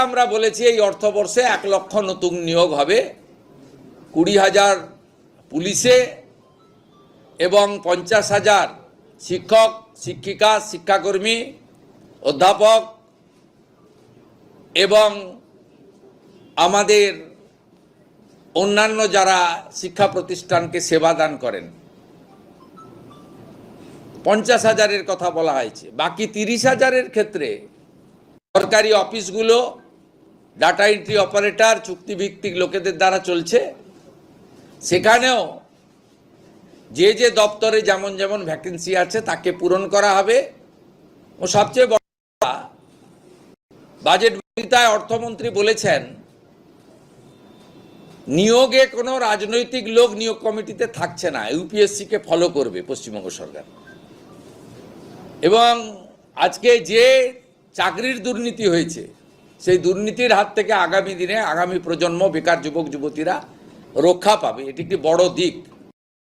আমরা বলেছি এই অর্থবর্ষে 1 লক্ষ নতুন নিয়োগ হবে, 20,000 পুলিশে এবং 50,000 শিক্ষক, শিক্ষিকা, শিক্ষাকর্মী, অধ্যাপক এবং আমাদের অন্যান্য যারা শিক্ষা প্রতিষ্ঠানকে সেবা দান করেন 50,000-এর কথা বলা হয়েছে। বাকি 30,000-এর ক্ষেত্রে সরকারি অফিসগুলো ডাটা এন্ট্রি অপারেটর, চুক্তিভিত্তিক লোকেদের দ্বারা চলছে। সেখানেও যে যে দপ্তরে যেমন যেমন ভ্যাকেন্সি আছে তাকে পূরণ করা হবে। ও সবচেয়ে বড় বাজেট বক্তৃতায় অর্থমন্ত্রী বলেছেন নিয়োগে কোনো রাজনৈতিক লোক নিয়োগ কমিটিতে থাকছে না, ইউপিএসসিকে ফলো করবে পশ্চিমবঙ্গ সরকার। এবং আজকে যে চাকরির দুর্নীতি হয়েছে সেই দুর্নীতির হাত থেকে আগামী দিনে আগামী প্রজন্ম, বেকার যুবক যুবতীরা রক্ষা পাবে। এটি একটি বড় দিক।